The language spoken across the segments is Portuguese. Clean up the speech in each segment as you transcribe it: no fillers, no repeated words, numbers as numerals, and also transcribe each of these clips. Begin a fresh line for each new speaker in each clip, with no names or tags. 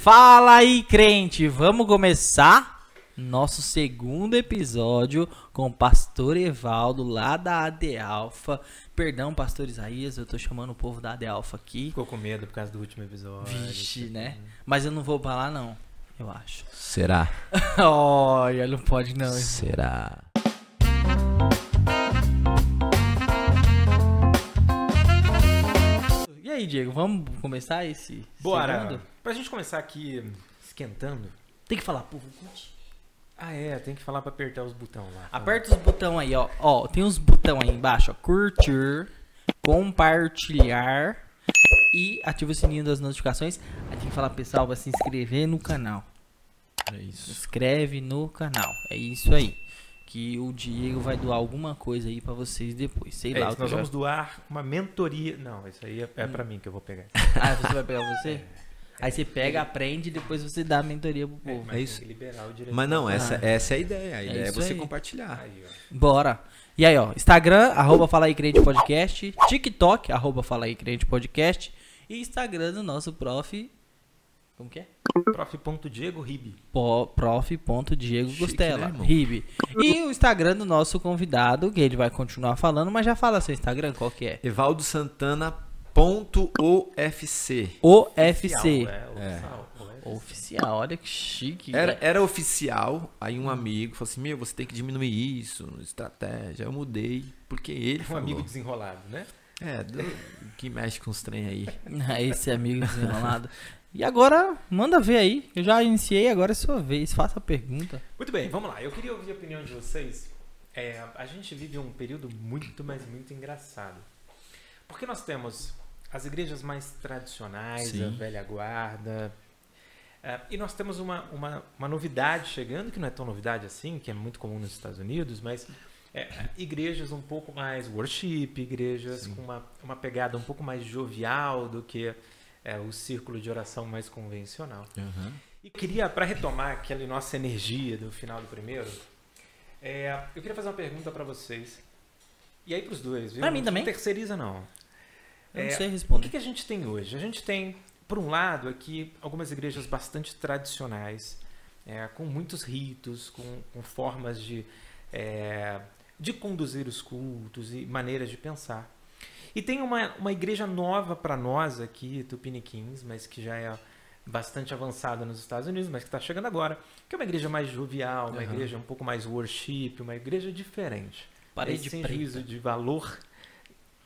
Fala aí, crente! Vamos começar nosso segundo episódio com o pastor Evaldo lá da AD Alpha. Perdão, pastor Isaías, eu tô chamando o povo da AD Alpha aqui.
Ficou com medo por causa do último episódio.
Vixe, né? Mas eu não vou pra lá não, eu acho.
Será?
Olha, não pode não.
Será?
E aí, Diego, vamos começar esse
Bora!
segundo?
Pra gente começar aqui esquentando.
Tem que falar, povo, curte.
Ah, tem que falar pra apertar os botões lá.
Aperta os botões aí, ó. Ó, tem uns botões aí embaixo, ó. Curtir, compartilhar e ativa o sininho das notificações. Aí tem que falar, pessoal, pra se inscrever no canal.
É isso.
Se inscreve no canal. É isso aí. Que o Diego vai doar alguma coisa aí pra vocês depois. Sei lá. o que
Nós
vai-
vamos doar uma mentoria. Não, isso aí é pra mim que eu vou pegar.
Ah, você vai pegar você? Aí você pega, aprende e depois você dá a mentoria pro povo.
Mas
É
tem
isso.
que liberar o direito.
Mas não, essa é a ideia. A ideia é
isso
você
aí.
compartilhar.
Aí, ó.
Bora. E aí, ó, Instagram, @Fala aí Crente Podcast, TikTok, @Fala aí Crente Podcast e Instagram do nosso prof, como que é?
Prof.Diego Ribe.
Prof.Diego
Chique,
Costela,
né, irmão?
Ribe. E o Instagram do nosso convidado, que ele vai continuar falando, mas já fala seu Instagram, qual que é?
EvaldoSantana.ofc.
OFC.
Oficial.
Oficial, olha que chique.
Era oficial, aí um amigo falou assim, você tem que diminuir isso, estratégia. Eu mudei, porque ele
Um
falou.
amigo desenrolado, né?
Que mexe com os trem aí.
Esse amigo desenrolado. E agora, manda ver aí. Eu já iniciei, agora é sua vez. Faça a pergunta.
Muito bem, vamos lá. Eu queria ouvir a opinião de vocês. A gente vive um período muito, mas muito engraçado. Porque nós temos as igrejas mais tradicionais,
Sim.
a velha guarda. E nós temos uma novidade chegando, que não é tão novidade assim, que é muito comum nos Estados Unidos, mas igrejas um pouco mais worship, igrejas com uma pegada um pouco mais jovial do que o círculo de oração mais convencional.
Uhum.
E queria, para retomar aquela nossa energia do final do primeiro, eu queria fazer uma pergunta para vocês. E aí para os dois, viu?
Pra mim também?
Não terceiriza, não.
Eu não sei
O
responder.
que a gente tem hoje? A gente tem, por um lado, aqui algumas igrejas bastante tradicionais, com muitos ritos, com formas de conduzir os cultos e maneiras de pensar. E tem uma igreja nova para nós aqui, Tupiniquins, mas que já é bastante avançada nos Estados Unidos, mas que está chegando agora, que é uma igreja mais jovial, uma igreja um pouco mais worship, uma igreja diferente.
Parede
sem
preta.
juízo de valor,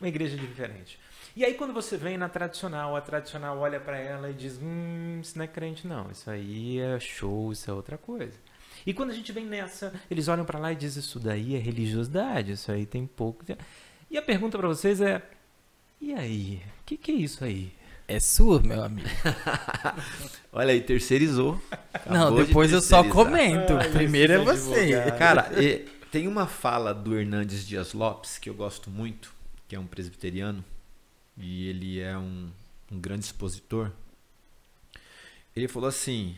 uma igreja diferente. E aí quando você vem na tradicional, a tradicional olha para ela e diz, isso não é crente não, isso aí é show, isso é outra coisa. E quando a gente vem nessa, eles olham para lá e dizem, isso daí é religiosidade, isso aí tem pouco. E a pergunta para vocês é, e aí, o que é isso aí?
É sua, meu amigo.
Olha aí, terceirizou.
Não,
Acabou de
depois eu só
terceirizar.
comento. Primeiro é você.
Cara, tem uma fala do Hernandes Dias Lopes que eu gosto muito, que é um presbiteriano, e ele é um grande expositor. Ele falou assim,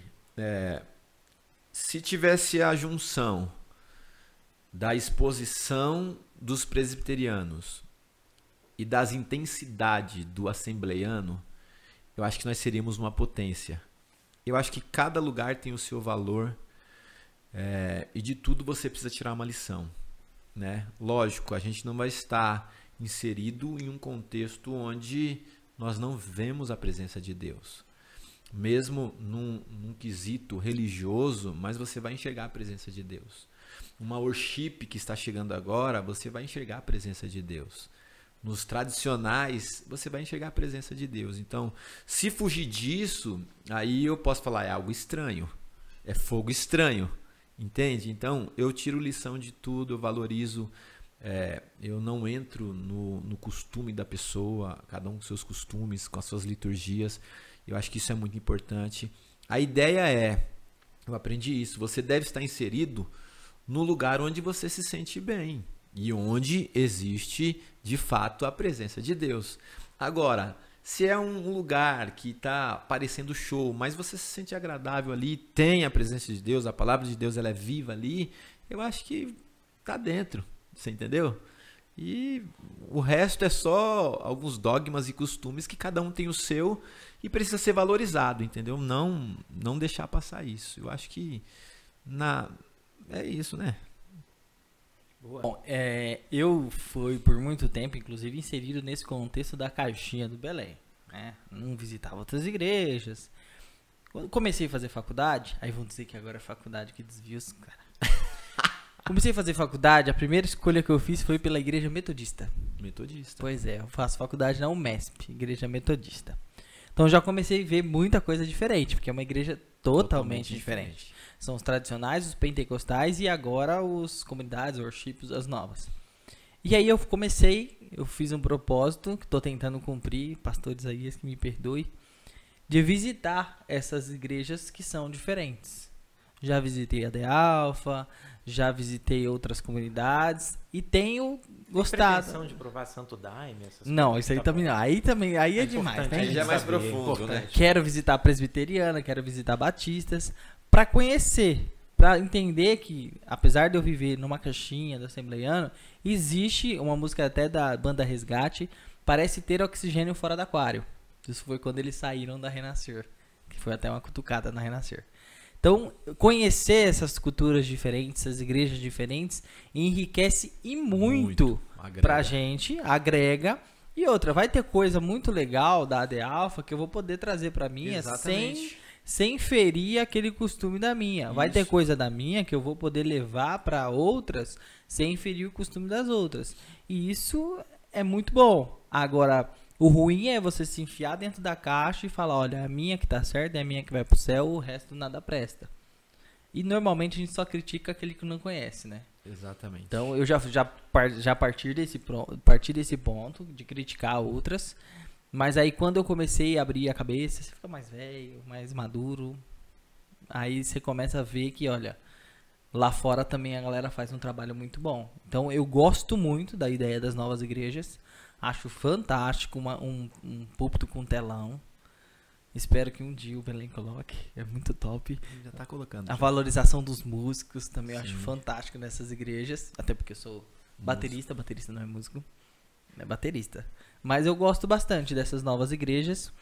se tivesse a junção da exposição dos presbiterianos e das intensidades do assembleiano, eu acho que nós seríamos uma potência. Eu acho que cada lugar tem o seu valor, e de tudo você precisa tirar uma lição, né? Lógico, a gente não vai estar inserido em um contexto onde nós não vemos a presença de Deus. Mesmo num quesito religioso, mas você vai enxergar a presença de Deus. Uma worship que está chegando agora, você vai enxergar a presença de Deus. Nos tradicionais, você vai enxergar a presença de Deus. Então, se fugir disso, aí eu posso falar, é algo estranho. É fogo estranho. Entende? Então, eu tiro lição de tudo, eu valorizo. Eu não entro no costume da pessoa, cada um com seus costumes, com as suas liturgias. Eu acho que isso é muito importante. A ideia eu aprendi isso, você deve estar inserido no lugar onde você se sente bem e onde existe, de fato, a presença de Deus. Agora, se é um lugar que está parecendo show, mas você se sente agradável ali, tem a presença de Deus, a palavra de Deus ela é viva ali, eu acho que está dentro, você entendeu? E o resto é só alguns dogmas e costumes que cada um tem o seu e precisa ser valorizado, entendeu? Não deixar passar isso. Eu acho que é isso, né?
Boa.
Bom, eu fui por muito tempo, inclusive, inserido nesse contexto da caixinha do Belém, né? Não visitava outras igrejas. Quando comecei a fazer faculdade, aí vão dizer que agora é faculdade que desvia os caras. Comecei a fazer faculdade, a primeira escolha que eu fiz foi pela igreja metodista.
Metodista.
Pois é, eu faço faculdade na UMESP, igreja metodista. Então já comecei a ver muita coisa diferente, porque é uma igreja totalmente diferente. São os tradicionais, os pentecostais e agora os comunidades, worships, as novas. E aí eu fiz um propósito, que estou tentando cumprir, pastor Isaías que me perdoe, de visitar essas igrejas que são diferentes. Já visitei a The Alpha, já visitei outras comunidades e tenho gostado.
Pretensão de provar Santo Daime, essas
Não,
coisas,
isso aí
tá
também
bom.
não. Aí é demais,
importante
né?
Aí já é mais
saber,
profundo,
importante.
né?
Quero visitar a presbiteriana, quero visitar batistas, para conhecer, para entender que, apesar de eu viver numa caixinha do assembleiano, existe uma música até da banda Resgate, parece ter oxigênio fora do aquário. Isso foi quando eles saíram da Renascer, que foi até uma cutucada na Renascer. Então, conhecer essas culturas diferentes, essas igrejas diferentes, enriquece e muito
Agrega.
pra gente, agrega. E outra, vai ter coisa muito legal da AD Alpha que eu vou poder trazer pra minha sem ferir aquele costume da minha. Vai ter
Isso.
coisa da minha que eu vou poder levar pra outras sem ferir o costume das outras. E isso é muito bom. Agora, o ruim é você se enfiar dentro da caixa e falar, olha, é a minha que tá certa, é a minha que vai pro céu, o resto nada presta. E normalmente a gente só critica aquele que não conhece, né?
Exatamente.
Então eu já parti desse ponto de criticar outras, mas aí quando eu comecei a abrir a cabeça, você fica mais velho, mais maduro, aí você começa a ver que, olha, lá fora também a galera faz um trabalho muito bom. Então eu gosto muito da ideia das novas igrejas, acho fantástico um púlpito com telão. Espero que um dia o Belém coloque, é muito top.
Já tá colocando.
A
já.
valorização dos músicos também eu acho
Sim.
fantástico nessas igrejas. Até porque eu sou baterista não é músico, é baterista. Mas eu gosto bastante dessas novas igrejas.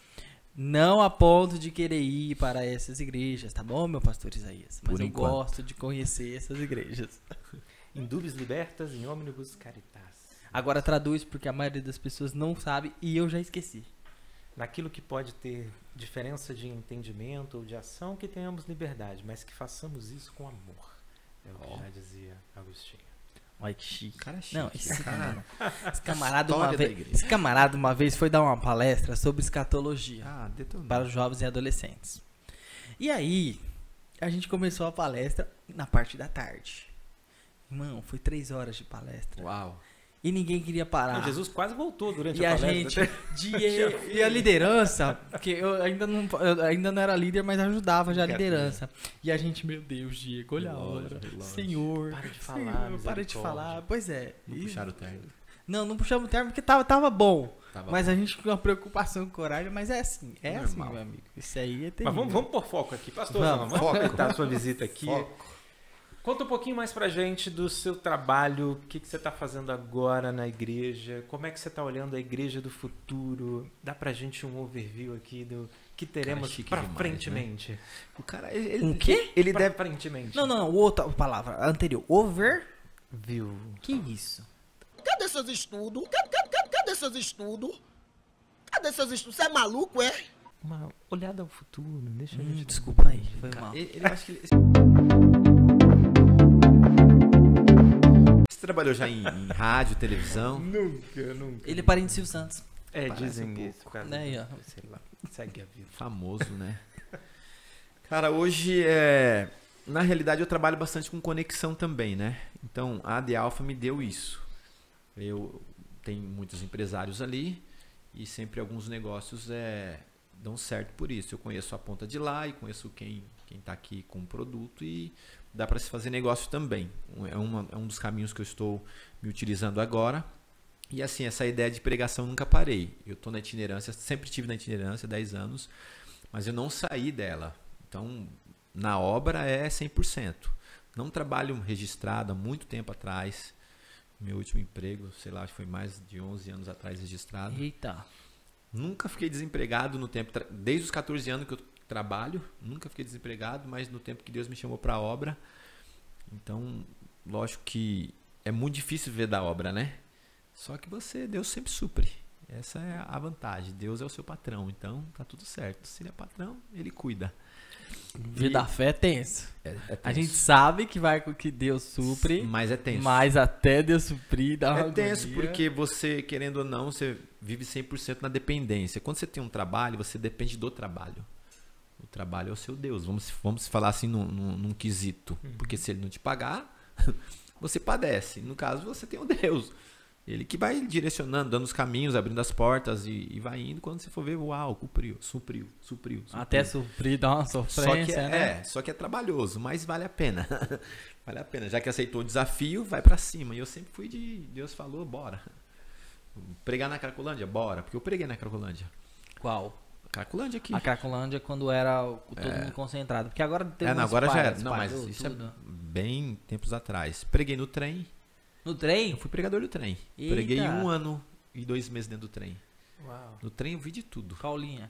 Não a ponto de querer ir para essas igrejas, tá bom, meu pastor Isaías? Mas
Por
eu
enquanto.
gosto de conhecer essas igrejas.
In dubis libertas, in omnibus caritas.
Agora traduz porque a maioria das pessoas não sabe e eu já esqueci.
Naquilo que pode ter diferença de entendimento ou de ação, que tenhamos liberdade, mas que façamos isso com amor. É o que já dizia Agostinho.
Olha que chique.
Cara chique.
Não,
cara.
esse camarada uma vez foi dar uma palestra sobre escatologia
Ah, detonou.
para os jovens e adolescentes. E aí, a gente começou a palestra na parte da tarde. Irmão, foi 3 horas de palestra.
Uau.
E ninguém queria parar.
Não, Jesus quase voltou durante
E
a
a
palestra.
gente, e a liderança, porque eu ainda não era líder, mas ajudava já a liderança. E a gente, meu Deus, Diego, olha a hora.
Relógio.
Senhor,
Para de falar,
Senhor, para de
misericórdia.
falar. Pois é.
Não
E-
puxaram o terno.
Não puxamos o termo porque tava bom.
Tava
Mas
bom.
a gente com uma preocupação com o horário, mas é assim,
Normal.
meu amigo. Isso aí é terrível.
Mas vamos pôr foco aqui. Pastor,
Vamos.
vamos aproveitar a sua visita aqui.
Foco.
Conta um pouquinho mais pra gente do seu trabalho, o que você está fazendo agora na igreja, como é que você está olhando a igreja do futuro. Dá pra gente um overview aqui do que teremos
chique
pra
demais,
frentemente.
O cara, ele,
Um quê?
Ele
Pra
deve.
frentemente.
Não, outra palavra, a anterior. Over.
Viu?
Que isso?
Cadê seus estudos? Cadê seus estudos? Cadê seus estudos? Você é maluco, é?
Uma olhada ao futuro, deixa a gente...
Desculpa aí, foi mal.
Ele acho que. Você trabalhou já em rádio, televisão?
Nunca.
Ele é parente de Silvio Santos.
É,
Parece
dizem
um
isso. Cara,
Né, aí, ó.
sei lá, segue a vida.
Famoso, né? Cara, hoje na realidade eu trabalho bastante com conexão também, né? Então a AD Alpha me deu isso. Eu tenho muitos empresários ali e sempre alguns negócios dão certo por isso. Eu conheço a ponta de lá e conheço quem está aqui com o produto e dá para se fazer negócio também. É um dos caminhos que eu estou me utilizando agora. E assim, essa ideia de pregação nunca parei. Eu estou na itinerância, sempre tive na itinerância 10 anos, mas eu não saí dela. Então, na obra é 100%. Não trabalho registrado há muito tempo atrás. Meu último emprego, sei lá, acho que foi mais de 11 anos atrás registrado.
Eita.
Nunca fiquei desempregado no tempo, desde os 14 anos que eu trabalho, nunca fiquei desempregado, mas no tempo que Deus me chamou para a obra. Então, lógico que é muito difícil ver da obra, né? Só que Deus sempre supre. Essa é a vantagem. Deus é o seu patrão, então tá tudo certo. Se ele é patrão, ele cuida.
Vida da fé é tenso.
É
A gente
tenso.
sabe que vai com que Deus supre,
Mas é tenso.
mas até Deus suprir dá uma
É tenso
agonia.
porque você, querendo ou não, você vive 100% na dependência. Quando você tem um trabalho, você depende do trabalho. O trabalho é o seu Deus. Vamos falar assim num quesito. Porque se ele não te pagar, você padece. No caso, você tem o Deus. Ele que vai direcionando, dando os caminhos, abrindo as portas e vai indo. Quando você for ver, uau, supriu.
Até suprir dá uma sofrência, né?
Só que é trabalhoso, mas vale a pena. Vale a pena. Já que aceitou o desafio, vai pra cima. E eu sempre fui Deus falou, bora. Pregar na Cracolândia? Bora. Porque eu preguei na Cracolândia.
Qual?
Cracolândia aqui.
A Cracolândia quando era todo mundo concentrado. Porque agora tem
Não, agora já era. Não, mas
espalhou
isso
tudo.
é bem tempos atrás. Preguei no trem.
No trem?
Eu fui pregador do trem.
Eita.
Preguei 1 ano e 2 meses dentro do trem.
Uau.
No trem eu vi de tudo.
Paulinha.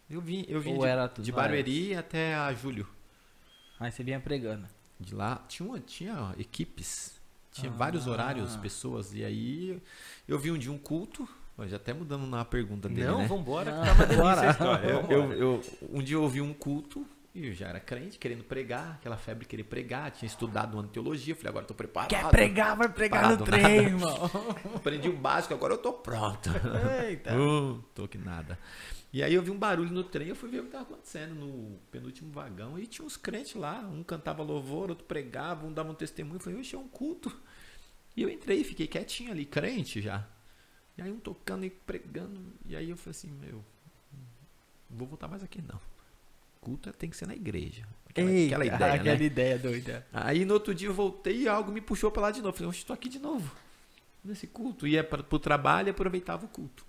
Eu vim
Ou era tudo?
de Barueri até a Julho.
Aí você vinha pregando.
De lá tinha equipes. Tinha vários horários, pessoas. E aí eu vi um dia um culto. Já até mudando na pergunta dele,
Não,
né?
vambora, que
Não,
tá uma delícia
bora.
a história. Vambora.
Um dia eu ouvi um culto e eu já era crente, querendo pregar, aquela febre de querer pregar, tinha estudado um ano de teologia, falei, agora eu tô preparado.
Quer pregar? Vai pregar no
Parado
trem,
nada.
irmão.
Aprendi o básico, agora eu tô pronto.
Eita.
Tô que nada. E aí eu vi um barulho no trem, eu fui ver o que tava acontecendo no penúltimo vagão e tinha uns crentes lá, um cantava louvor, outro pregava, um dava um testemunho, eu falei, oxe, é um culto. E eu entrei, fiquei quietinho ali, crente já. E aí um tocando e pregando, e aí eu falei assim, não vou voltar mais aqui não. Culto tem que ser na igreja. Aquela ideia,
aquela
né?
ideia doida.
Aí no outro dia eu voltei e algo me puxou pra lá de novo. Falei, oxe, tô aqui de novo, nesse culto. Ia pro trabalho e aproveitava o culto.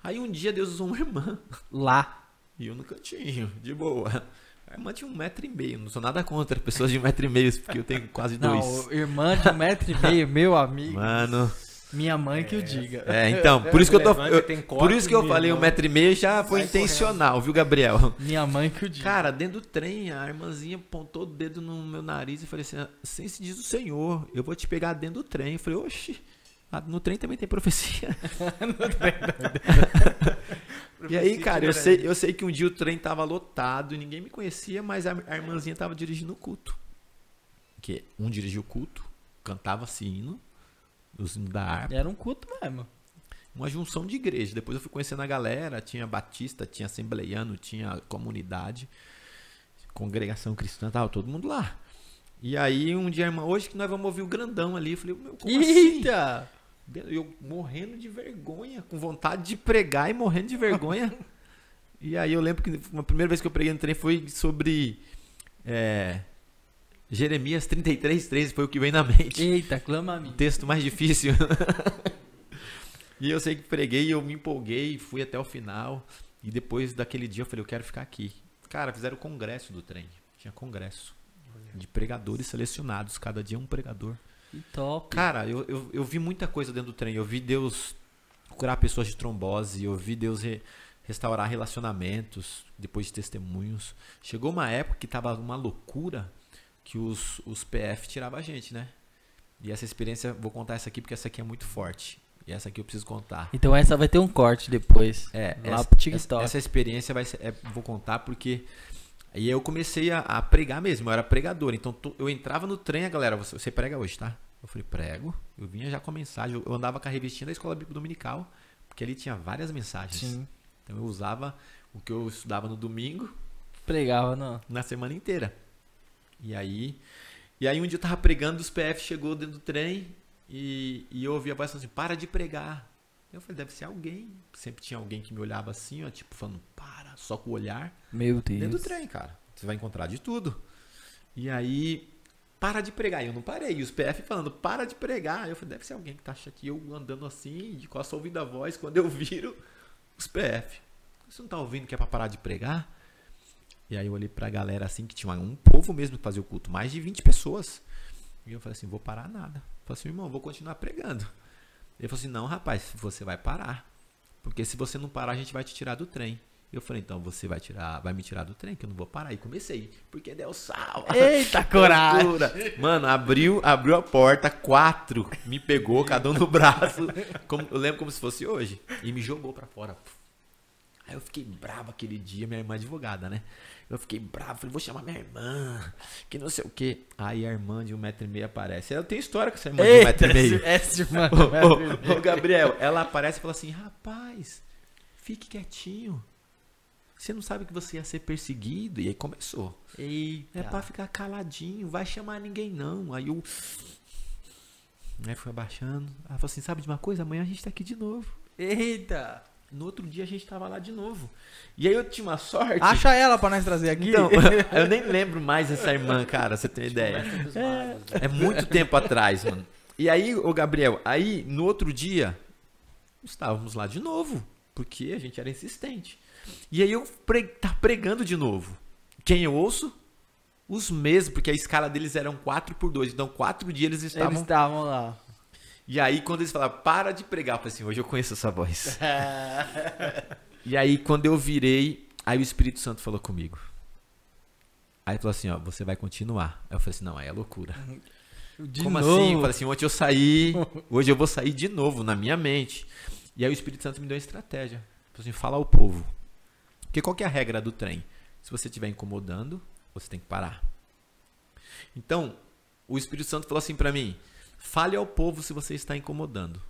Aí um dia Deus usou uma irmã.
Lá.
E eu no cantinho, de boa. A irmã tinha 1,5 m. Não sou nada contra pessoas de 1,5 m, porque eu tenho quase 2.
Não, irmã de 1,5 m, meu amigo.
Mano.
Minha mãe que o diga.
Então, por isso que eu tô.
Levanta, tem corte
Por isso que eu
mesmo,
falei
né?
1,5 m já foi
Sai
intencional, viu, Gabriel?
Minha mãe que o diga.
Cara, dentro do trem, a irmãzinha apontou o dedo no meu nariz e falei assim: assim se diz o Senhor, eu vou te pegar dentro do trem. Eu falei, oxi, no trem também tem profecia. E aí, cara, eu sei que um dia o trem tava lotado e ninguém me conhecia, mas a irmãzinha tava dirigindo o culto. Que um dirigia o culto, cantava-se hino, os hinos da harpa.
Era um culto mesmo.
Uma junção de igreja. Depois eu fui conhecendo a galera, tinha batista, tinha assembleiano, tinha comunidade, congregação cristã, tava todo mundo lá. E aí um dia a irmã, hoje que nós vamos ouvir o grandão ali, eu falei, meu, como assim?
Eita!
Eu morrendo de vergonha, com vontade de pregar e morrendo de vergonha. E aí eu lembro que a primeira vez que eu preguei no trem foi sobre Jeremias 33:13, foi o que veio na mente.
Eita, clama a mim.
Texto mais difícil. E eu sei que preguei, eu me empolguei, fui até o final. E depois daquele dia eu falei, eu quero ficar aqui. Cara, fizeram o congresso do trem. Tinha congresso de pregadores selecionados, cada dia um pregador.
Que top.
Cara, eu vi muita coisa dentro do trem. Eu vi Deus curar pessoas de trombose, eu vi Deus restaurar relacionamentos depois de testemunhos. Chegou uma época que tava uma loucura que os PF tiravam a gente, né? E essa experiência, vou contar essa aqui porque essa aqui é muito forte. E essa aqui eu preciso contar.
Então essa vai ter um corte depois. Lá pro TikTok.
Essa experiência vou contar porque aí eu comecei a pregar mesmo, eu era pregador. Então eu entrava no trem, a galera, você prega hoje, tá? Eu falei, prego. Eu vinha já com a mensagem, eu andava com a revistinha da Escola Bíblica Dominical, porque ali tinha várias mensagens.
Sim.
Então eu usava o que eu estudava no domingo,
Pregava, não.
na semana inteira. E aí um dia eu tava pregando, os PF chegou dentro do trem e eu ouvi a voz falando assim, para de pregar. Eu falei, deve ser alguém. Sempre tinha alguém que me olhava assim, ó, tipo, falando, para, só com o olhar.
Meu Deus.
Dentro do trem, cara. Você vai encontrar de tudo. E aí, para de pregar. E eu não parei. E os PF falando, para de pregar. Eu falei, deve ser alguém que tá aqui, eu andando assim, de costa ouvindo a voz, quando eu viro, os PF. Você não tá ouvindo que é pra parar de pregar? E aí eu olhei pra galera assim, que tinha um povo mesmo que fazia o culto, mais de 20 pessoas. E eu falei assim, vou parar nada. Eu falei assim, irmão, vou continuar pregando. Ele falou assim, não, rapaz, você vai parar. Porque se você não parar, a gente vai te tirar do trem. Eu falei, então você vai me tirar do trem, que eu não vou parar. E comecei, porque Deus salva.
Eita, coragem.
Mano, abriu a porta, 4 me pegou, cada um no braço. Eu lembro como se fosse hoje. E me jogou pra fora. Aí eu fiquei bravo aquele dia, minha irmã é advogada, né? Eu fiquei bravo, falei, vou chamar minha irmã, que não sei o quê. Aí a irmã de 1,5 m aparece. Eu tenho história com essa irmã de 1,5 m.
Essa irmã.
Ô, Gabriel, ela aparece e fala assim, rapaz, fique quietinho. Você não sabe que você ia ser perseguido? E aí começou.
Eita.
É pra ficar caladinho, vai chamar ninguém não. Aí eu... Aí foi abaixando. Ela falou assim, sabe de uma coisa? Amanhã a gente tá aqui de novo.
Eita.
No outro dia a gente tava lá de novo. E aí eu tinha uma sorte.
Acha ela pra nós trazer aqui.
Então, eu nem lembro mais dessa irmã, cara, você tem ideia. É muito tempo atrás, mano. E aí, ô Gabriel, aí no outro dia, estávamos lá de novo, porque a gente era insistente. E aí eu tava pregando de novo. Quem eu ouço? Os mesmos, porque a escala deles eram 4x2. Então, 4 dias eles estavam...
Eles estavam lá.
E aí, quando eles falaram, para de pregar, eu falei assim, hoje eu conheço essa voz. E aí, quando eu virei, aí o Espírito Santo falou comigo. Aí falou assim, ó, você vai continuar. Aí eu falei assim, não, aí é loucura. Como assim? Eu falei assim, ontem eu saí, hoje eu vou sair de novo na minha mente. E aí o Espírito Santo me deu uma estratégia. Falou assim, fala ao povo. Porque qual que é a regra do trem? Se você estiver incomodando, você tem que parar. Então, o Espírito Santo falou assim pra mim, fale ao povo se você está incomodando.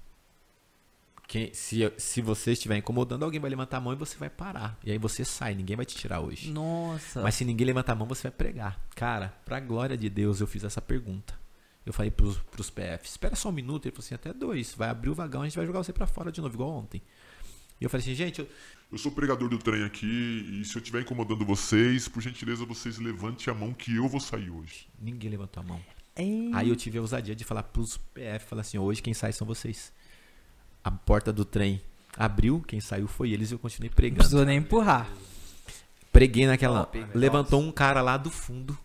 Se você estiver incomodando, alguém vai levantar a mão e você vai parar. E aí você sai, ninguém vai te tirar hoje.
Nossa.
Mas se ninguém levantar a mão, você vai pregar. Cara, pra glória de Deus, eu fiz essa pergunta. Eu falei pros PF, espera só um minuto. Ele falou assim, até 2. Vai abrir o vagão, a gente vai jogar você pra fora de novo, igual ontem. E eu falei assim, gente...
Eu sou pregador do trem aqui e se eu estiver incomodando vocês, por gentileza, vocês levantem a mão que eu vou sair hoje.
Ninguém levantou a mão.
Ei.
Aí eu tive a ousadia de falar pros PF, falar assim, hoje quem sai são vocês. A porta do trem abriu, quem saiu foi eles e eu continuei
Não
pregando.
precisou nem empurrar.
Preguei naquela...
Top.
Levantou um cara lá do fundo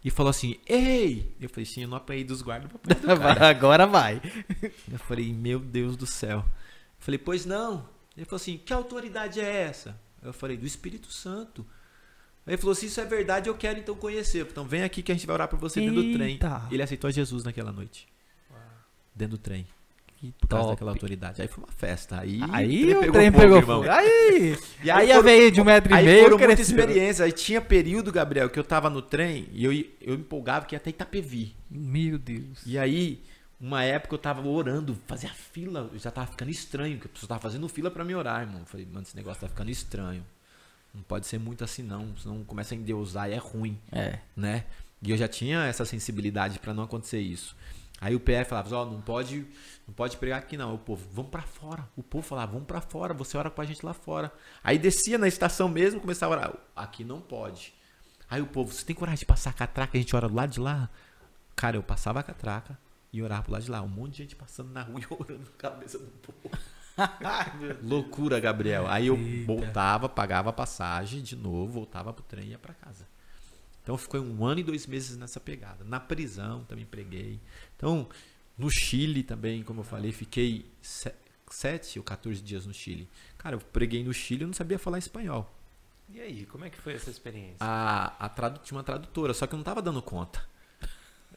e falou assim, ei! Eu falei assim, eu não apanhei dos guardas pra apanhar do cara.
Agora vai.
Eu falei, meu Deus do céu. Eu falei, pois não. Ele falou assim, que autoridade é essa? Eu falei, do Espírito Santo. Aí ele falou, se isso é verdade, eu quero então conhecer. Então vem aqui que a gente vai orar por você dentro do trem.
Eita.
Ele aceitou Jesus naquela noite. Dentro do trem.
Que
Por causa
top.
daquela autoridade. Aí foi uma festa. Aí
o trem pegou
irmão.
fogo. Aí
E
a veia de 1,5
Aí
m
foram muita
cresceu.
experiência. Aí tinha período, Gabriel, que eu tava no trem e eu empolgava que ia até Itapevi.
Meu Deus.
E aí, uma época eu tava orando, fazia fila, eu já tava ficando estranho, que a pessoa tava fazendo fila pra me orar, irmão. Eu falei, mano, esse negócio tá ficando estranho. Não pode ser muito assim não, senão começa a endeusar e é ruim, né? E eu já tinha essa sensibilidade pra não acontecer isso. Aí o PF falava, ó, não pode pregar aqui não. O povo, vamos pra fora. O povo falava, vamos pra fora, você ora com a gente lá fora. Aí descia na estação mesmo, começava a orar, aqui não pode. Aí o povo, você tem coragem de passar a catraca, a gente ora do lado de lá? Cara, eu passava a catraca e orava pro lado de lá. Um monte de gente passando na rua e orando na cabeça do povo. Loucura, Gabriel. Aí eu voltava, pagava a passagem de novo, voltava pro trem e ia pra casa. Então ficou 1 ano e 2 meses nessa pegada. Na prisão também preguei. Então, no Chile também, como eu falei, fiquei 7 ou 14 dias no Chile. Cara, eu preguei no Chile e eu não sabia falar espanhol.
E aí, como é que foi essa experiência?
Tinha uma tradutora, só que eu não tava dando conta.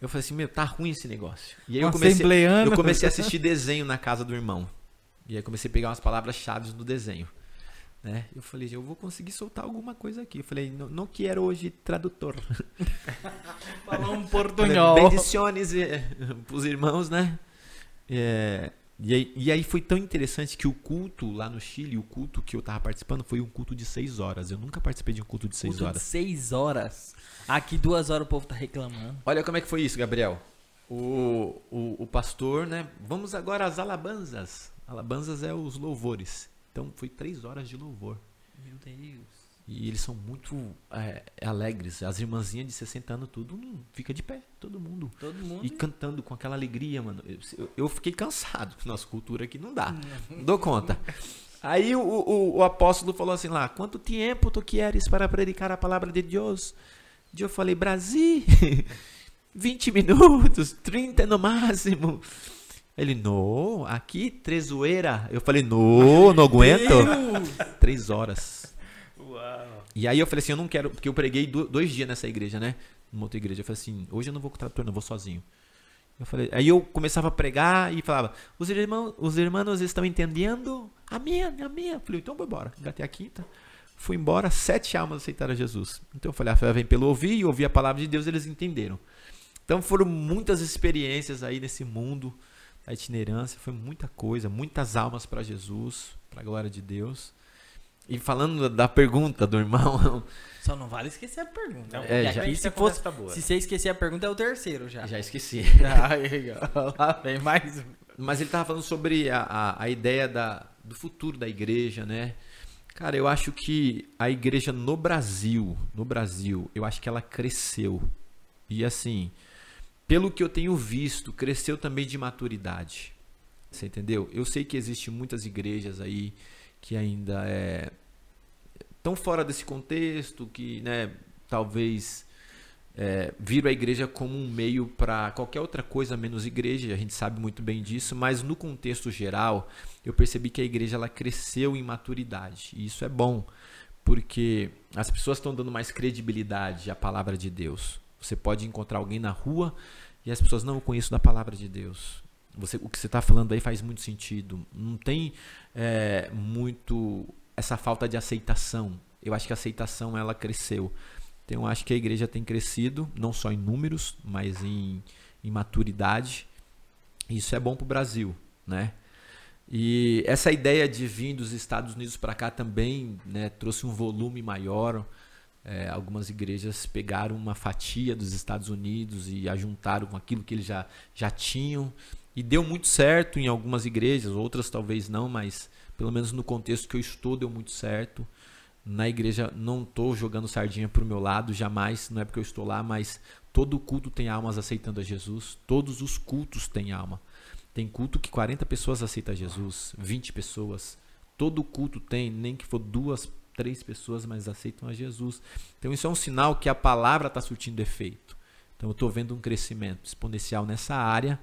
Eu falei assim, meu, tá ruim esse negócio. E aí
Um
eu comecei a assistir desenho na casa do irmão. E aí comecei a pegar umas palavras-chave do desenho. Né? Eu falei, eu vou conseguir soltar alguma coisa aqui. Eu falei, não quero hoje tradutor.
Falou um portunhol.
Bendiciones pros irmãos, né? E aí foi tão interessante que o culto lá no Chile, o culto que eu tava participando, foi um culto de 6 horas. Eu nunca participei de um culto de 6
Culto
horas.
de 6 horas. Aqui 2 horas o povo tá reclamando.
Olha como é que foi isso, Gabriel. O pastor, né? Vamos agora às alabanzas. Alabanzas é os louvores. Então foi 3 horas de louvor.
Meu Deus.
E eles são muito alegres. As irmãzinhas de 60 anos, tudo fica de pé, todo mundo.
Todo mundo.
E cantando com aquela alegria, mano. Eu fiquei cansado. Nossa cultura aqui não dá. Não dou conta. Aí o apóstolo falou assim lá, quanto tempo tu queres para predicar a palavra de Deus? E eu falei, Brasil. 20 minutos, 30 no máximo. Ele, não, aqui 3 horas. Eu falei, não aguento. 3 horas.
Uau.
E aí eu falei assim, eu não quero, porque eu preguei 2 dias nessa igreja, né? Numa outra igreja. Eu falei assim, hoje eu não vou com o trator, não, eu vou sozinho. Eu falei, aí eu começava a pregar e falava, os irmãos estão entendendo? Amém. Eu falei, então vou embora. Engatei a quinta. Fui embora, 7 almas aceitaram Jesus. Então eu falei, a fé vem pelo ouvir, e ouvir a palavra de Deus, eles entenderam. Então foram muitas experiências aí nesse mundo da itinerância, foi muita coisa, muitas almas para Jesus, para a glória de Deus. E falando da pergunta do irmão,
Só não vale esquecer a pergunta.
Não,
E
já-
aqui,
a
se
conversa tá boa.
se você esquecer a pergunta, é o terceiro já.
já esqueci.
Lá vem mais um.
Mas ele estava falando sobre a ideia do futuro da igreja, né? Cara, eu acho que a igreja no Brasil, eu acho que ela cresceu. E assim, pelo que eu tenho visto, cresceu também de maturidade. Você entendeu? Eu sei que existem muitas igrejas aí que ainda estão fora desse contexto, que, né, talvez viram a igreja como um meio para qualquer outra coisa menos igreja, a gente sabe muito bem disso, mas no contexto geral, eu percebi que a igreja ela cresceu em maturidade, e isso é bom, porque as pessoas estão dando mais credibilidade à palavra de Deus. Você pode encontrar alguém na rua e as pessoas, não, eu conheço da palavra de Deus. O que você está falando aí faz muito sentido. Não tem muito essa falta de aceitação. Eu acho que a aceitação ela cresceu. Então eu acho que a igreja tem crescido, não só em números, mas em maturidade. E isso é bom para o Brasil, né? E essa ideia de vir dos Estados Unidos para cá também, né, trouxe um volume maior. Algumas igrejas pegaram uma fatia dos Estados Unidos e ajuntaram com aquilo que eles já tinham. E deu muito certo em algumas igrejas, outras talvez não, mas pelo menos no contexto que eu estou deu muito certo. Na igreja não estou jogando sardinha para o meu lado, jamais, não é porque eu estou lá, mas todo culto tem almas aceitando a Jesus, todos os cultos têm alma. Tem culto que 40 pessoas aceitam a Jesus, 20 pessoas, todo culto tem, nem que for 2, 3 pessoas, mas aceitam a Jesus. Então isso é um sinal que a palavra está surtindo efeito. Então eu estou vendo um crescimento exponencial nessa área,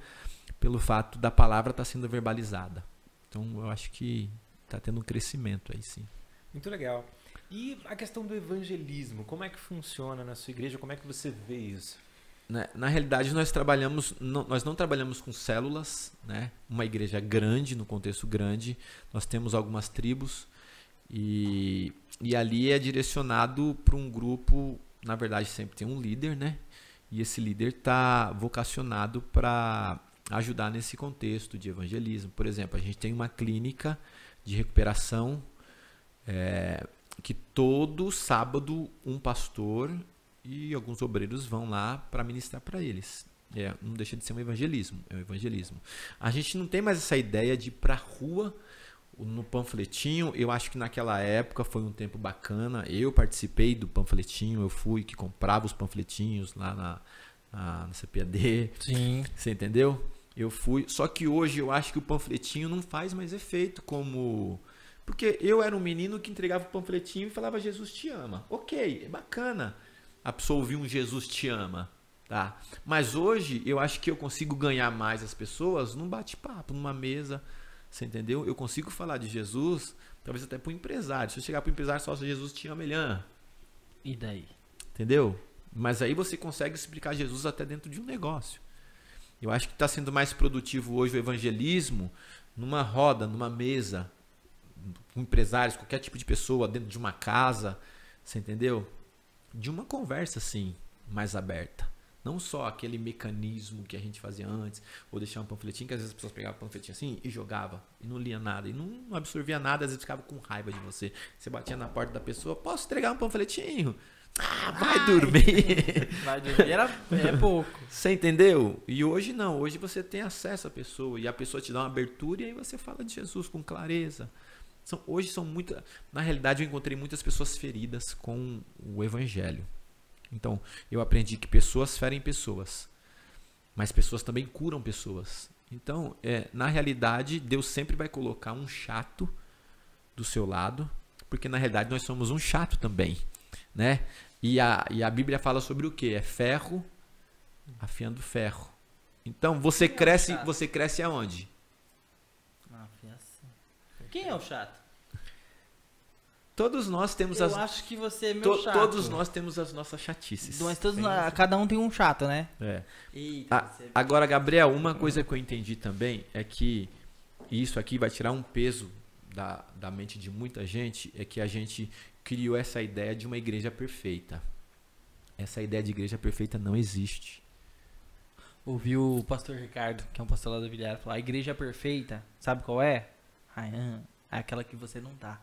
pelo fato da palavra estar sendo verbalizada. Então eu acho que está tendo um crescimento aí sim.
Muito legal. E a questão do evangelismo, como é que funciona na sua igreja? Como é que você vê isso?
Na realidade, nós não trabalhamos com células, né? Uma igreja grande, no contexto grande, nós temos algumas tribos e ali é direcionado para um grupo, na verdade sempre tem um líder, né? E esse líder está vocacionado para ajudar nesse contexto de evangelismo. Por exemplo, a gente tem uma clínica de recuperação que todo sábado um pastor e alguns obreiros vão lá para ministrar para eles. Não deixa de ser um evangelismo, é um evangelismo. A gente não tem mais essa ideia de ir para a rua no panfletinho. Eu acho que naquela época foi um tempo bacana. Eu participei do panfletinho, eu fui que comprava os panfletinhos lá na CPAD.
Sim.
Você entendeu? Eu fui. Só que hoje eu acho que o panfletinho não faz mais efeito como... Porque eu era um menino que entregava o panfletinho e falava Jesus te ama. Ok, é bacana a pessoa ouvir um Jesus te ama, tá? Mas hoje eu acho que eu consigo ganhar mais as pessoas num bate-papo, numa mesa, você entendeu? Eu consigo falar de Jesus, talvez até para o empresário. Se eu chegar para o empresário só Jesus te ama, ele ama.
E daí?
Entendeu? Mas aí você consegue explicar Jesus até dentro de um negócio. Eu acho que está sendo mais produtivo hoje o evangelismo numa roda, numa mesa, com empresários, qualquer tipo de pessoa, dentro de uma casa, você entendeu? De uma conversa, assim, mais aberta. Não só aquele mecanismo que a gente fazia antes, ou deixar um panfletinho, que às vezes as pessoas pegavam o panfletinho assim e jogavam, e não lia nada, e não absorvia nada, às vezes ficava com raiva de você. Você batia na porta da pessoa, posso entregar um panfletinho? Vai dormir.
Vai dormir é pouco.
Você entendeu? E hoje não, hoje você tem acesso à pessoa, e a pessoa te dá uma abertura, e aí você fala de Jesus com clareza. Hoje são muitas. Na realidade, eu encontrei muitas pessoas feridas com o evangelho. Então, eu aprendi que pessoas ferem pessoas, mas pessoas também curam pessoas. Então, na realidade, Deus sempre vai colocar um chato do seu lado, porque na realidade nós somos um chato também, né? E a Bíblia fala sobre o quê? É ferro afiando ferro. Então você cresce aonde?
Quem é o chato?
Todos nós temos
Eu acho que você é meu chato.
Todos nós temos as nossas chatices.
Mas cada um tem um chato, né?
É.
Eita, você...
Agora, Gabriel, uma coisa que eu entendi também é que isso aqui vai tirar um peso da mente de muita gente, é que a gente criou essa ideia de uma igreja perfeita. Essa ideia de igreja perfeita não existe.
Ouvi o pastor Ricardo, que é um pastor lá da Vilhara, falar: a igreja perfeita, sabe qual é? É aquela que você não tá.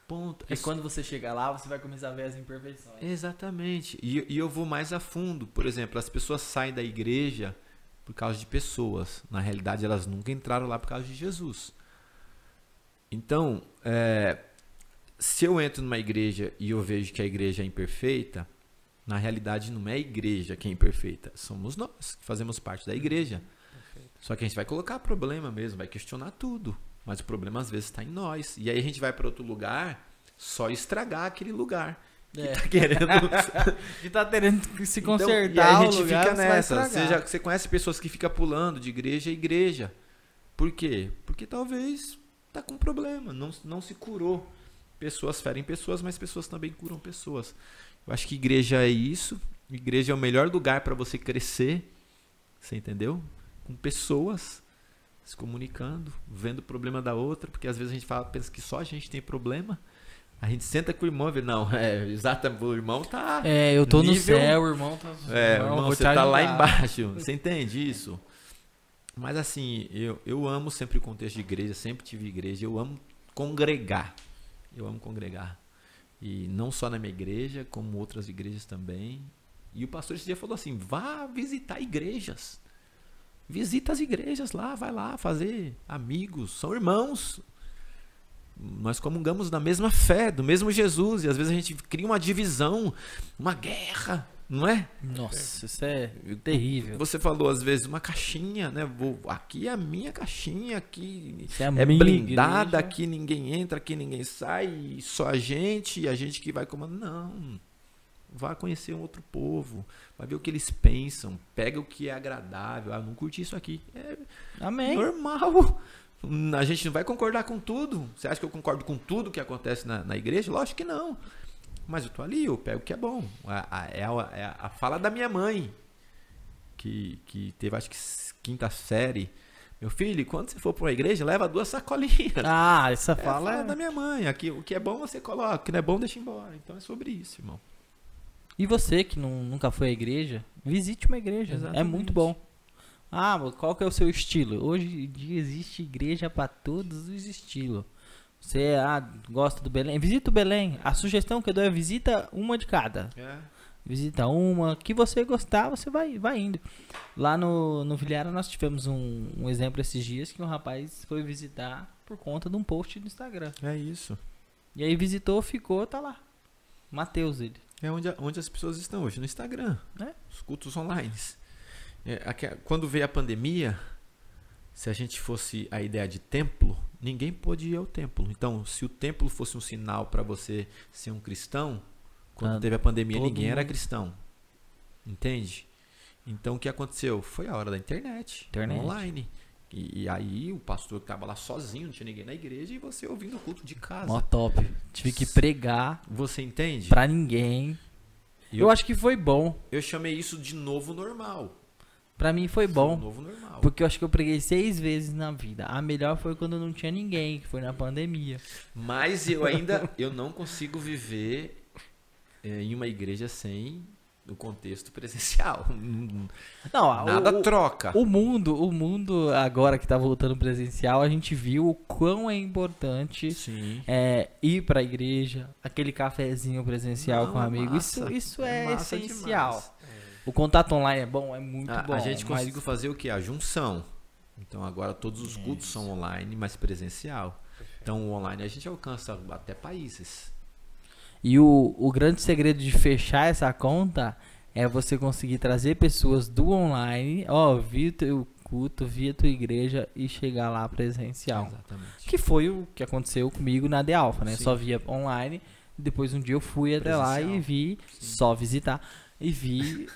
Ponto.
E quando você chegar lá, você vai começar a ver as imperfeições.
Exatamente. E eu vou mais a fundo. Por exemplo, as pessoas saem da igreja por causa de pessoas. Na realidade, elas nunca entraram lá por causa de Jesus. Então, se eu entro numa igreja e eu vejo que a igreja é imperfeita, na realidade não é a igreja que é imperfeita. Somos nós que fazemos parte da igreja. Só que a gente vai colocar problema mesmo, vai questionar tudo. Mas o problema às vezes está em nós. E aí a gente vai para outro lugar só estragar aquele lugar. Que tá querendo...
que tá querendo se consertar.
Então, e aí a gente
lugar,
fica nessa.
Você
Você conhece pessoas que ficam pulando de igreja em igreja. Por quê? Porque talvez tá com problema. Não se curou. Pessoas ferem pessoas, mas pessoas também curam pessoas. Eu acho que igreja é isso. Igreja é o melhor lugar para você crescer. Você entendeu? Com pessoas se comunicando, vendo o problema da outra, porque às vezes a gente pensa que só a gente tem problema. A gente senta com o irmão e vê, não, exatamente, o irmão tá...
eu tô
nível,
no céu, o irmão tá...
irmão, você tá lá embaixo, você entende isso? Mas assim, eu amo sempre o contexto de igreja, sempre tive igreja, eu amo congregar. E não só na minha igreja, como outras igrejas também. E o pastor esse dia falou assim, vá visitar igrejas. Visita as igrejas lá, vai lá fazer amigos, são irmãos. Nós comungamos da mesma fé, do mesmo Jesus, e às vezes a gente cria uma divisão, uma guerra, não é?
Nossa, isso é terrível.
Você falou às vezes uma caixinha, né? Aqui é a minha caixinha, aqui
é
blindada,
igreja.
aqui ninguém entra, aqui ninguém sai, só a gente que vai comandar. Não. Vá conhecer um outro povo, vai ver o que eles pensam, pega o que é agradável. Eu não curti isso aqui.
Amém.
Normal. A gente não vai concordar com tudo. Você acha que eu concordo com tudo que acontece na igreja? Lógico que não. Mas eu tô ali, eu pego o que é bom. É a fala da minha mãe, que teve, acho que, 5ª série. Meu filho, quando você for para uma igreja, leva 2 sacolinhas.
Essa
fala é da minha mãe. Aqui, o que é bom você coloca, o que não é bom deixa embora. Então é sobre isso, irmão.
E você que nunca foi à igreja, visite uma igreja. Exatamente. É muito bom. Qual que é o seu estilo? Hoje em dia existe igreja para todos os estilos. Você gosta do Belém? Visita o Belém. A sugestão que eu dou é visita uma de cada. Visita uma. Que você gostar, você vai indo. Lá no Vilhara nós tivemos um exemplo esses dias que um rapaz foi visitar por conta de um post do Instagram.
É isso.
E aí visitou, ficou, tá lá. Mateus, ele.
É onde as pessoas estão hoje, no Instagram. Os cultos online. Quando veio a pandemia, se a gente fosse a ideia de templo, ninguém pôde ir ao templo. Então, se o templo fosse um sinal para você ser um cristão, quando teve a pandemia, ninguém era cristão. Entende? Então, o que aconteceu? Foi a hora da internet. Online. E aí, o pastor que estava lá sozinho, não tinha ninguém na igreja, e você ouvindo o culto de casa.
Mó top. Tive que pregar.
Você entende?
Pra ninguém. Eu acho que foi bom.
Eu chamei isso de novo normal.
Pra mim foi bom.
Novo normal.
Porque eu acho que eu preguei 6 vezes na vida. A melhor foi quando não tinha ninguém, que foi na pandemia.
Mas eu não consigo viver em uma igreja sem o contexto presencial. Nada troca.
O mundo agora que tá voltando presencial, a gente viu o quão é importante ir pra igreja, aquele cafezinho presencial com um amigo. Isso é essencial. Demais. O contato online é bom, é muito bom.
A gente conseguiu fazer o quê? A junção. Então agora todos os cultos são online, mas presencial. Perfeito. Então o online a gente alcança até países.
E o grande segredo de fechar essa conta é você conseguir trazer pessoas do online, via teu culto, via tua igreja e chegar lá presencial.
Exatamente.
Que foi o que aconteceu comigo na The Alpha, né?
Sim.
Só via online, depois um dia eu fui até lá e vi, só visitar, e vi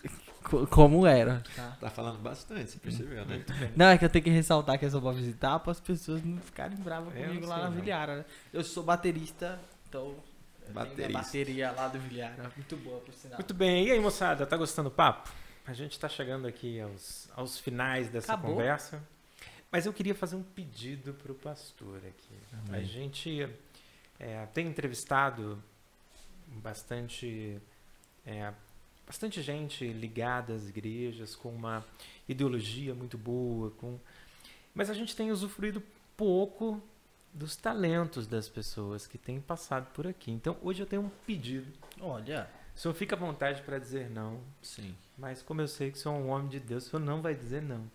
Como era. Tá?
Tá falando bastante, você percebeu, né?
Não, é que eu tenho que ressaltar que eu sou pra visitar, para as pessoas não ficarem bravas
Eu
comigo
não
lá
sei,
na
não.
Vilhara, né? Eu sou baterista, então eu tenho a
Baterista.
bateria lá do Vilhara. Muito boa, por sinal.
Muito bem. E aí, moçada, tá gostando do papo? A gente tá chegando aqui aos finais dessa
Acabou?
conversa. Mas eu queria fazer um pedido pro pastor aqui. A gente tem entrevistado bastante gente ligada às igrejas, com uma ideologia muito boa, mas a gente tem usufruído pouco dos talentos das pessoas que têm passado por aqui. Então, hoje eu tenho um pedido.
Olha,
O senhor fica à vontade para dizer não,
Sim.
mas como eu sei que o senhor é um homem de Deus, o senhor não vai dizer não.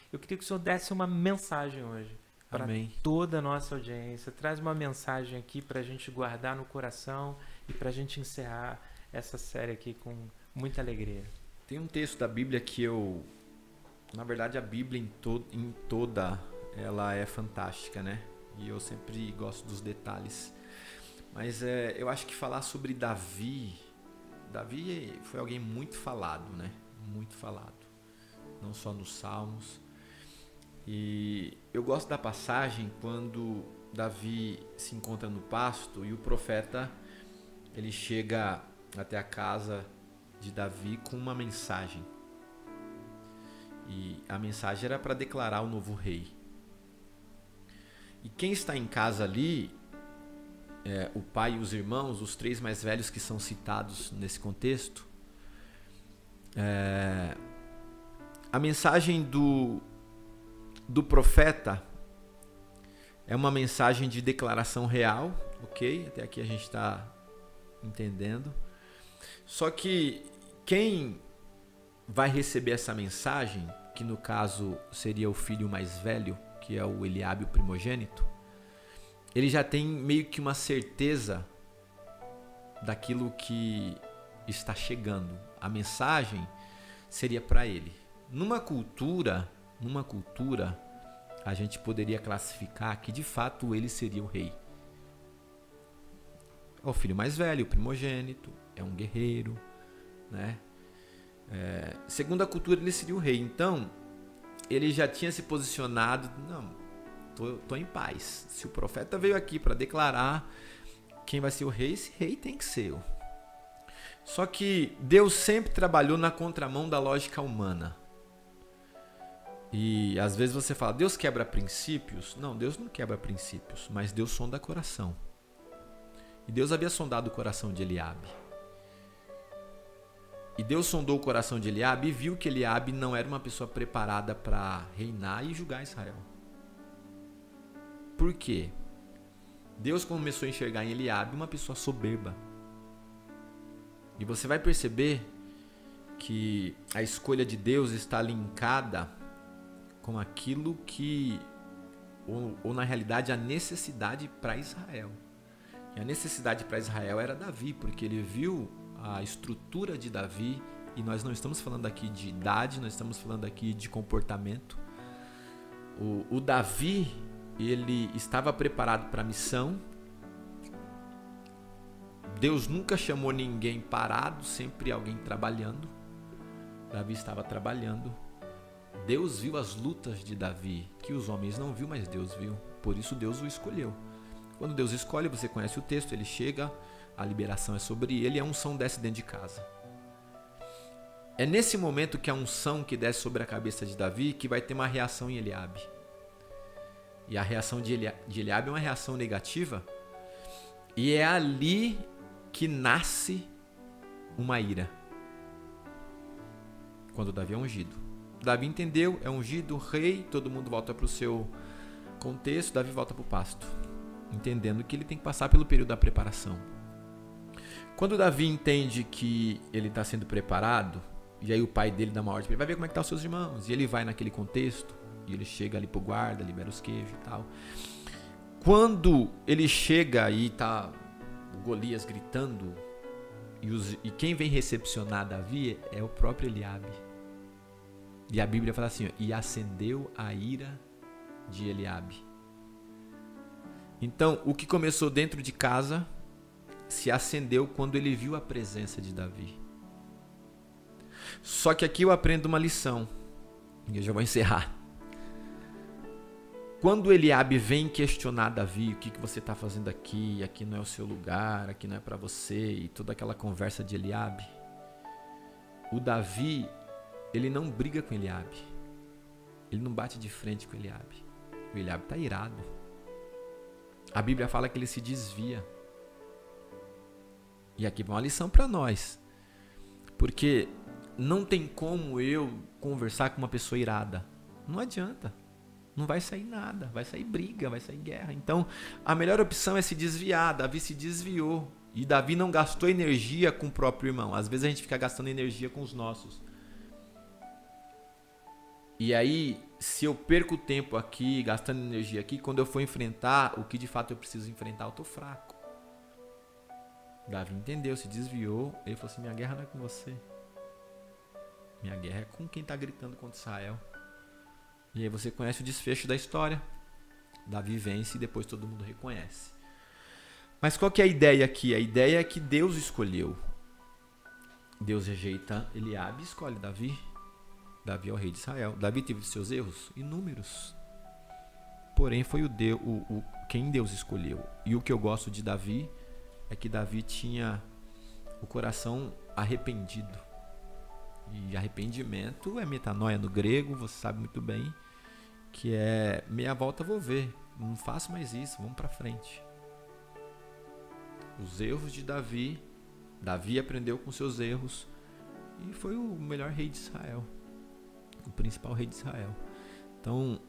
Eu queria que o senhor desse uma mensagem hoje para
Amém.
toda a nossa audiência. Traz uma mensagem aqui para a gente guardar no coração e para a gente encerrar essa série aqui com muita alegria.
Tem um texto da Bíblia que na verdade a Bíblia em toda ela é fantástica, né? E eu sempre gosto dos detalhes. Mas eu acho que falar sobre Davi foi alguém muito falado, né? Muito falado. Não só nos Salmos. E eu gosto da passagem quando Davi se encontra no pasto e o profeta ele chega até a casa de Davi com uma mensagem. E a mensagem era para declarar o novo rei. E quem está em casa ali, o pai e os irmãos, os 3 mais velhos que são citados nesse contexto, a mensagem do profeta é uma mensagem de declaração real, ok? Até aqui a gente está entendendo. Só que quem vai receber essa mensagem, que no caso seria o filho mais velho, que é o Eliabe, o primogênito, ele já tem meio que uma certeza daquilo que está chegando. A mensagem seria para ele. Numa cultura, a gente poderia classificar que de fato ele seria o rei. É o filho mais velho, o primogênito, é um guerreiro, né? Segundo a cultura, ele seria o rei. Então, ele já tinha se posicionado, não, tô em paz. Se o profeta veio aqui para declarar quem vai ser o rei, esse rei tem que ser eu. Só que Deus sempre trabalhou na contramão da lógica humana. E às vezes você fala, Deus quebra princípios? Não, Deus não quebra princípios, mas Deus sonda coração. E Deus havia sondado o coração de Eliabe. E Deus sondou o coração de Eliabe e viu que Eliabe não era uma pessoa preparada para reinar e julgar Israel. Por quê? Deus começou a enxergar em Eliabe uma pessoa soberba. E você vai perceber que a escolha de Deus está linkada com aquilo que, ou na realidade, a necessidade para Israel. E a necessidade para Israel era Davi, porque ele viu a estrutura de Davi, e nós não estamos falando aqui de idade, nós estamos falando aqui de comportamento. O Davi, ele estava preparado para a missão. Deus nunca chamou ninguém parado, sempre alguém trabalhando. Davi estava trabalhando. Deus viu as lutas de Davi, que os homens não viu, mas Deus viu. Por isso Deus o escolheu. Quando Deus escolhe, você conhece o texto, ele chega, a liberação é sobre ele e a unção desce dentro de casa. É nesse momento que a unção que desce sobre a cabeça de Davi que vai ter uma reação em Eliabe. E a reação de Eliabe é uma reação negativa. E é ali que nasce uma ira. Quando Davi é ungido. Davi entendeu, é ungido, rei, todo mundo volta para o seu contexto, Davi volta para o pasto. Entendendo que ele tem que passar pelo período da preparação. Quando Davi entende que ele está sendo preparado, e aí o pai dele dá uma ordem para ele, vai ver como é que estão os seus irmãos. E ele vai naquele contexto, e ele chega ali pro guarda, libera os queijos e tal. Quando ele chega e tá o Golias gritando, e quem vem recepcionar Davi é o próprio Eliabe. E a Bíblia fala assim, ó, e acendeu a ira de Eliabe. Então, o que começou dentro de casa se acendeu quando ele viu a presença de Davi. Só que aqui eu aprendo uma lição. E eu já vou encerrar. Quando Eliabe vem questionar Davi, o que você está fazendo aqui? Aqui não é o seu lugar, aqui não é para você. E toda aquela conversa de Eliabe. O Davi, ele não briga com Eliabe. Ele não bate de frente com Eliabe. O Eliabe está irado. A Bíblia fala que ele se desvia. E aqui vai uma lição para nós. Porque não tem como eu conversar com uma pessoa irada. Não adianta. Não vai sair nada. Vai sair briga, vai sair guerra. Então, a melhor opção é se desviar. Davi se desviou. E Davi não gastou energia com o próprio irmão. Às vezes a gente fica gastando energia com os nossos. E aí, se eu perco tempo aqui, gastando energia aqui, quando eu for enfrentar o que de fato eu preciso enfrentar, eu tô fraco. Davi entendeu, se desviou. Ele falou assim, minha guerra não é com você. Minha guerra é com quem está gritando contra Israel. E aí você conhece o desfecho da história. Davi vence e depois todo mundo reconhece. Mas qual que é a ideia aqui? A ideia é que Deus escolheu. Deus rejeita Eliabe e escolhe Davi. Davi é o rei de Israel. Davi teve seus erros inúmeros. Porém foi quem Deus escolheu. E o que eu gosto de Davi é que Davi tinha o coração arrependido. E arrependimento é metanoia no grego, você sabe muito bem, que é meia volta vou ver, não faço mais isso, vamos para frente. Os erros de Davi aprendeu com seus erros e foi o melhor rei de Israel, o principal rei de Israel. Então,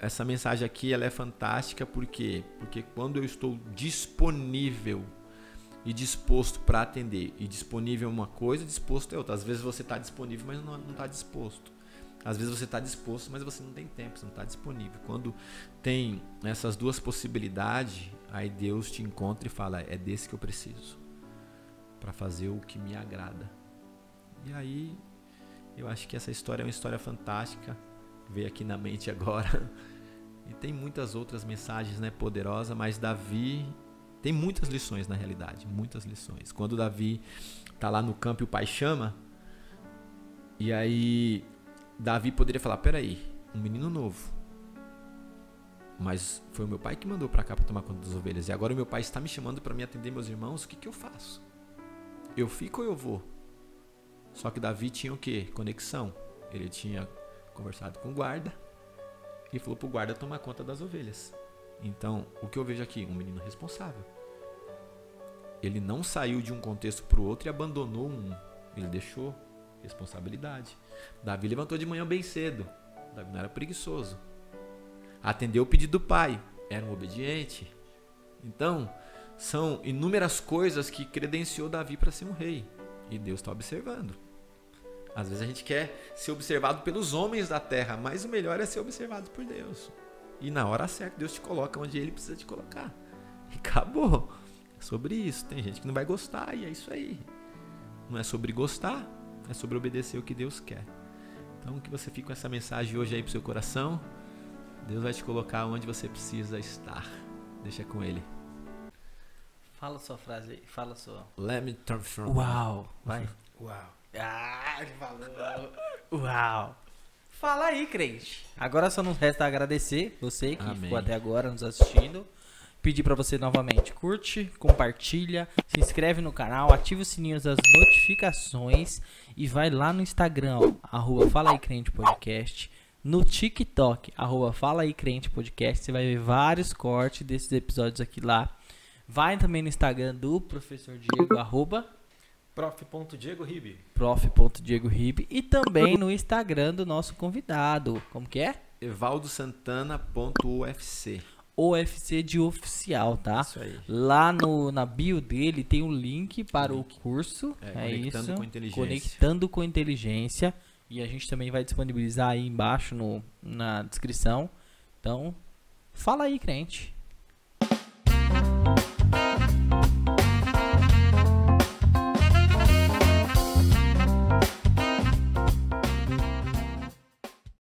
essa mensagem aqui ela é fantástica, por quê? Porque quando eu estou disponível e disposto para atender, e disponível é uma coisa, disposto é outra. Às vezes você está disponível, mas não está disposto. Às vezes você está disposto, mas você não tem tempo, você não está disponível. Quando tem essas duas possibilidades, aí Deus te encontra e fala, é desse que eu preciso, para fazer o que me agrada. E aí, eu acho que essa história é uma história fantástica, veio aqui na mente agora. E tem muitas outras mensagens, né, poderosas, mas Davi... Tem muitas lições na realidade, muitas lições. Quando Davi está lá no campo e o pai chama, e aí Davi poderia falar, peraí, um menino novo, mas foi o meu pai que mandou para cá para tomar conta das ovelhas, e agora o meu pai está me chamando para me atender meus irmãos, o que eu faço? Eu fico ou eu vou? Só que Davi tinha o quê? Conexão. Ele tinha conversado com o guarda e falou para o guarda tomar conta das ovelhas. Então, o que eu vejo aqui? Um menino responsável. Ele não saiu de um contexto para o outro e abandonou um. Ele deixou responsabilidade. Davi levantou de manhã bem cedo. Davi não era preguiçoso. Atendeu o pedido do pai. Era um obediente. Então, são inúmeras coisas que credenciou Davi para ser um rei. E Deus está observando. Às vezes a gente quer ser observado pelos homens da terra, mas o melhor é ser observado por Deus. E na hora certa, Deus te coloca onde Ele precisa te colocar. E acabou. É sobre isso. Tem gente que não vai gostar e é isso aí. Não é sobre gostar, é sobre obedecer o que Deus quer. Então, que você fique com essa mensagem hoje aí pro seu coração. Deus vai te colocar onde você precisa estar. Deixa com Ele.
Fala sua frase aí. Fala sua.
Let me turn from.
Uau. Vai.
Uau.
Ah, ele falou. Uau. Fala aí, crente. Agora só nos resta agradecer você que
Amém.
ficou até agora nos assistindo. Pedir pra você novamente, curte, compartilha, se inscreve no canal, ativa o sininho das notificações e vai lá no Instagram, ó, @Fala aí Crente Podcast, no TikTok, @Fala aí Crente Podcast, você vai ver vários cortes desses episódios aqui lá. Vai também no Instagram do Professor Diego,
Prof.DiegoRibe.
prof.diegoribe, e também no Instagram do nosso convidado. Como que é?
evaldosantana.ufc.
OFC de oficial, tá?
Isso aí.
Lá na bio dele tem um link para o curso.
Conectando
isso.
com Inteligência.
Conectando com Inteligência. E a gente também vai disponibilizar aí embaixo na descrição. Então, fala aí, crente.